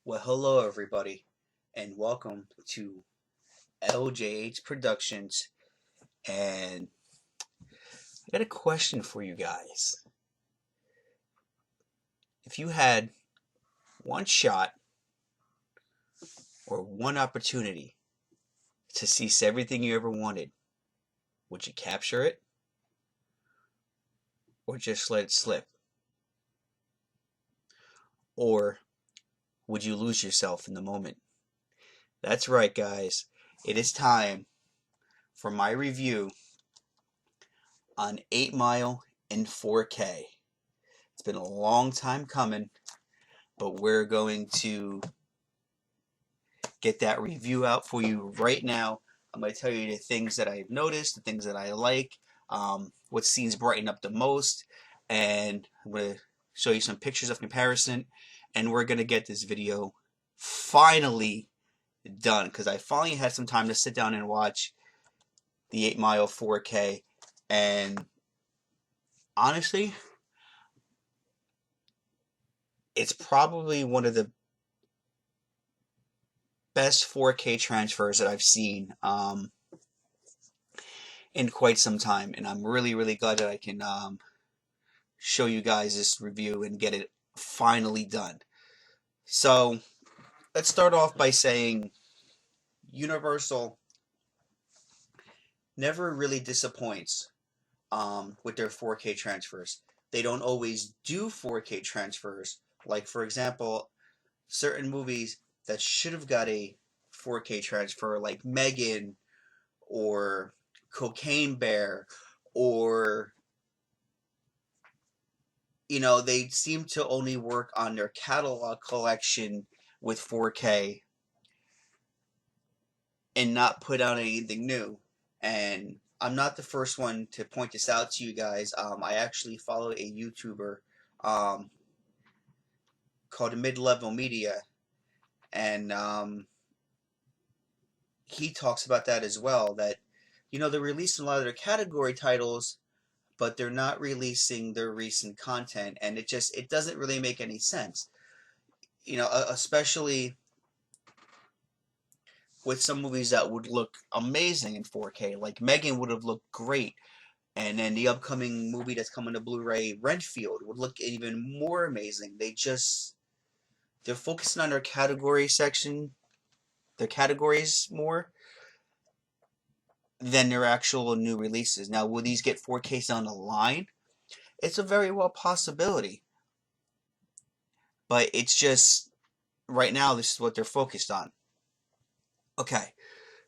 Well, hello everybody, and welcome to LJH Productions. And I got a question for you guys. If you had one shot or one opportunity to seize everything you ever wanted, would you capture it or just let it slip? Or would you lose yourself in the moment? That's right, guys. It is time for my review on 8 Mile in 4K. It's been a long time coming, but we're going to get that review out for you right now. I'm going to tell you the things that I've noticed, the things that I like, what scenes brighten up the most, and I'm going to show you some pictures of comparison, and we're going to get this video finally done, because I finally had some time to sit down and watch the 8 Mile 4K, and honestly, it's probably one of the best 4K transfers that I've seen in quite some time, and I'm really glad that I can show you guys this review and get it finally done. So let's start off by saying Universal never really disappoints with their 4K transfers. They don't always do 4K transfers. Like, for example, certain movies that should have got a 4K transfer, like Megan or Cocaine Bear, or they seem to only work on their catalog collection with 4K and not put out anything new. And I'm not the first one to point this out to you guys. I actually follow a YouTuber called Mid-Level Media, and he talks about that as well, that they're releasing a lot of their category titles, but they're not releasing their recent content, and it doesn't really make any sense. Especially with some movies that would look amazing in 4K, like Megan would have looked great, and then the upcoming movie that's coming to Blu Ray, Renfield, would look even more amazing. They're focusing on their category section, their categories more than their actual new releases. Now, will these get 4Ks down the line? It's a very well possibility. But it's just, right now, this is what they're focused on. Okay,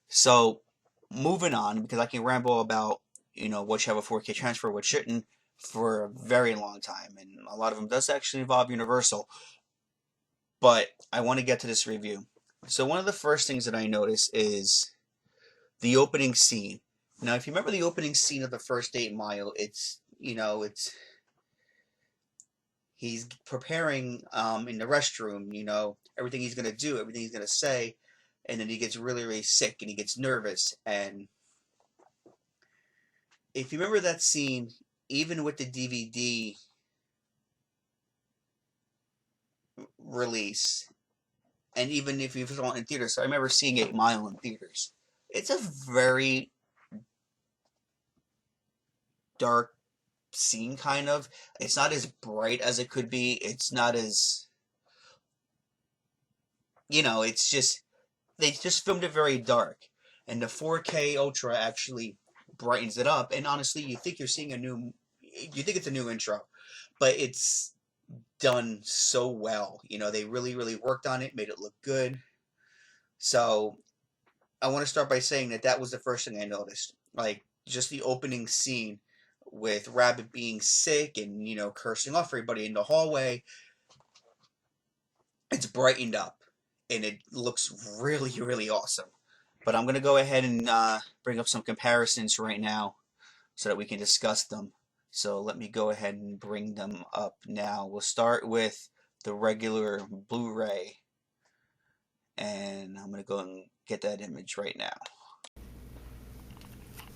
so moving on, because I can ramble about, what should have a 4K transfer, what shouldn't, for a very long time. And a lot of them does actually involve Universal. But I want to get to this review. So one of the first things that I notice is the opening scene. Now, if you remember the opening scene of the first 8 Mile, it's he's preparing in the restroom, everything he's going to do, everything he's going to say, and then he gets really sick and he gets nervous. And if you remember that scene, even with the DVD release, and even if you saw it in theaters, so I remember seeing 8 Mile in theaters. It's a very dark scene, kind of. It's not as bright as it could be. It's not as, it's just, they just filmed it very dark. And the 4K Ultra actually brightens it up. And honestly, you think it's a new intro, but it's done so well. They really worked on it, made it look good. So I want to start by saying that was the first thing I noticed. Like, just the opening scene with Rabbit being sick and, cursing off everybody in the hallway. It's brightened up, and it looks really awesome. But I'm going to go ahead and bring up some comparisons right now so that we can discuss them. So let me go ahead and bring them up now. We'll start with the regular Blu Ray, and I'm going to go and get that image right now.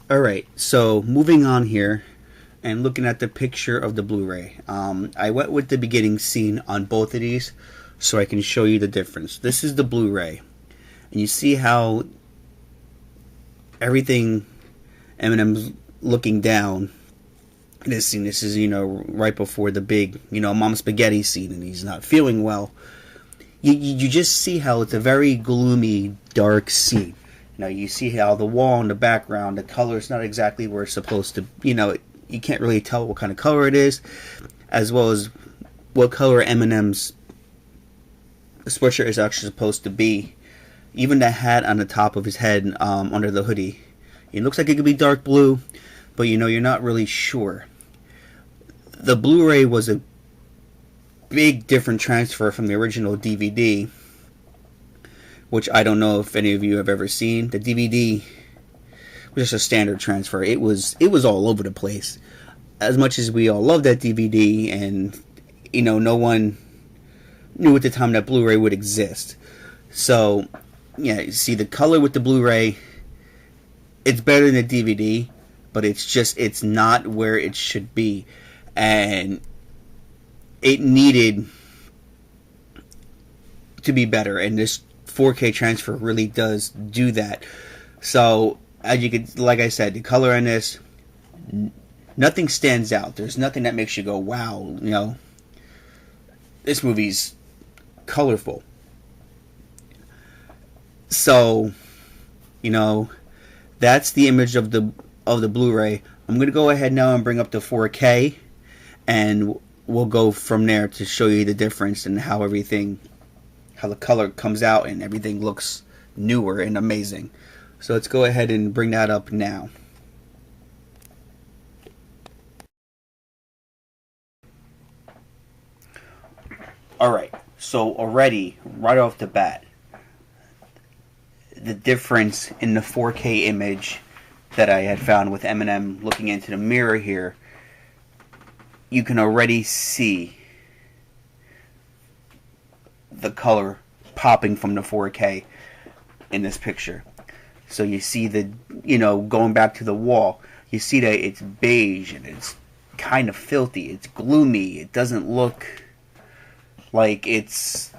Alright, so moving on here and looking at the picture of the Blu Ray. I went with the beginning scene on both of these so I can show you the difference. This is the Blu Ray, and you see how everything Eminem's looking down. This scene, this is, right before the big, Mom Spaghetti scene, and he's not feeling well. You just see how it's a very gloomy, dark scene. You see how the wall in the background, the color is not exactly where it's supposed to, you can't really tell what kind of color it is, as well as what color Eminem's sweatshirt is actually supposed to be. Even the hat on the top of his head, under the hoodie, it looks like it could be dark blue, but you're not really sure. The Blu-ray was a big different transfer from the original DVD, which I don't know if any of you have ever seen. The DVD was just a standard transfer. It was all over the place. As much as we all loved that DVD, and no one knew at the time that Blu-ray would exist. So yeah, you see the color with the Blu-ray, it's better than the DVD, but it's not where it should be, and it needed to be better, and this 4K transfer really does do that. So as you could, like I said, the color on this, nothing stands out. There's nothing that makes you go, wow, this movie's colorful. So that's the image of the Blu-ray. I'm gonna go ahead now and bring up the 4K, and we'll go from there to show you the difference and how the color comes out and everything looks newer and amazing. So let's go ahead and bring that up now. Alright, so already, right off the bat, the difference in the 4K image that I had found with Eminem looking into the mirror here, you can already see the color popping from the 4K in this picture. So you see going back to the wall, you see that it's beige and it's kind of filthy, it's gloomy, it doesn't look like it's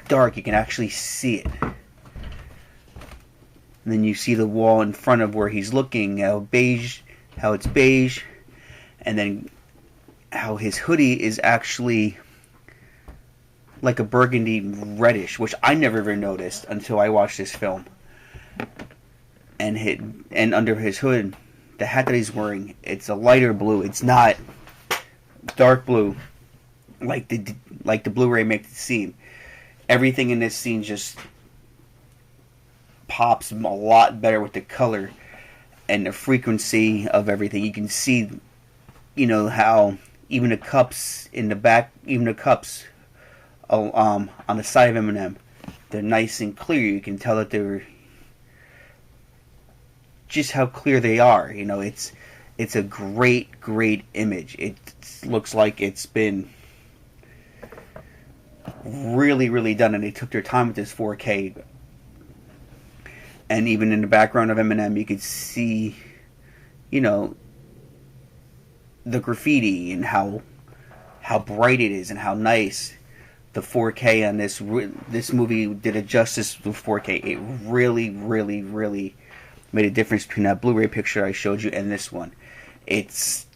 dark, you can actually see it. And then you see the wall in front of where he's looking, how it's beige, and then how his hoodie is actually like a burgundy reddish, which I never even noticed until I watched this film. And under his hood, the hat that he's wearing, it's a lighter blue. It's not dark blue like the Blu-ray makes it seem. Everything in this scene just pops a lot better with the color and the frequency of everything. You can see, how even the cups in the back, even the cups on the side of Eminem, they're nice and clear. You can tell that they're just how clear they are. It's a great image. It looks like it's been really done, and they took their time with this 4K. And even in the background of Eminem, you could see, the graffiti and how bright it is and how nice the 4K on this movie did a justice with 4K. It really made a difference between that Blu-ray picture I showed you and this one. It's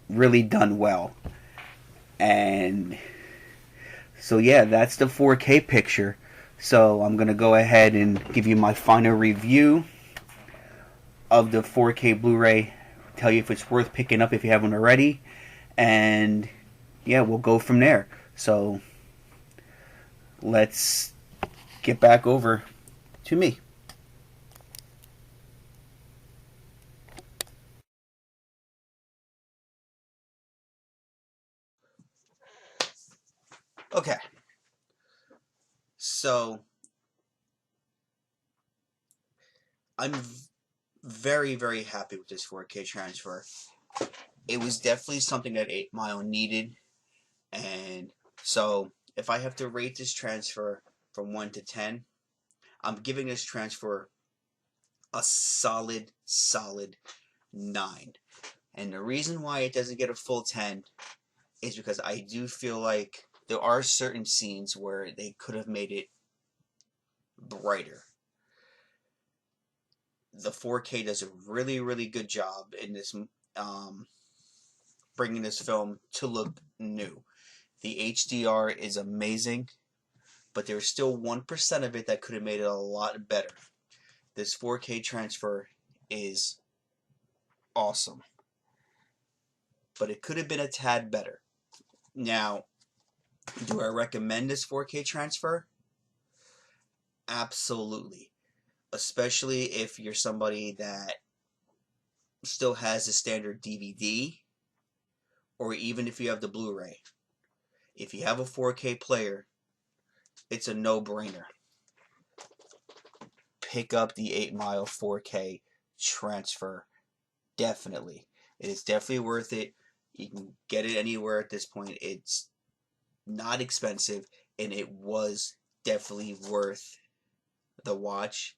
really done well. And so yeah, that's the 4K picture. So I'm going to go ahead and give you my final review of the 4K Blu-ray. Tell you if it's worth picking up if you haven't already. And yeah, we'll go from there. So let's get back over to me. Okay. So I'm very happy with this 4K transfer. It was definitely something that 8 Mile needed, and so if I have to rate this transfer from 1 to 10, I'm giving this transfer a solid 9. And the reason why it doesn't get a full 10 is because I do feel like there are certain scenes where they could have made it brighter. The 4K does a really, really good job in this, bringing this film to look new. The HDR is amazing, but there's still 1% of it that could have made it a lot better. This 4K transfer is awesome, but it could have been a tad better. Now, do I recommend this 4K transfer? Absolutely. Especially if you're somebody that still has the standard DVD, or even if you have the Blu Ray. If you have a 4K player, it's a no-brainer. Pick up the 8 Mile 4K transfer. Definitely. It is definitely worth it. You can get it anywhere at this point. It's not expensive, and it was definitely worth the watch.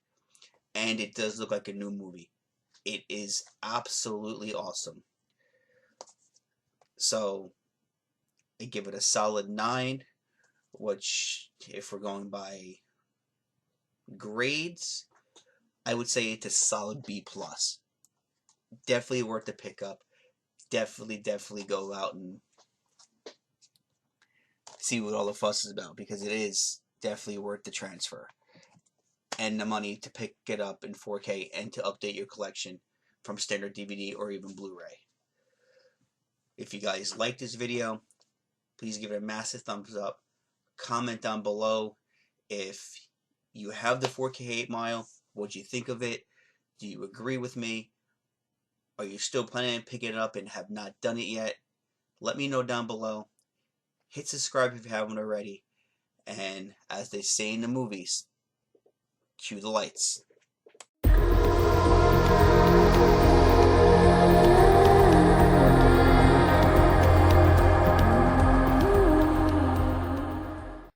And it does look like a new movie. It is absolutely awesome. So, I give it a solid 9, which, if we're going by grades, I would say it's a solid B+. Definitely worth the pickup. Definitely go out and see what all the fuss is about, because it is definitely worth the transfer and the money to pick it up in 4K and to update your collection from standard DVD or even Blu Ray. If you guys like this video, please give it a massive thumbs up. Comment down below if you have the 4K 8 Mile. What do you think of it? Do you agree with me? Are you still planning on picking it up and have not done it yet? Let me know down below. Hit subscribe if you haven't already. And as they say in the movies, cue the lights.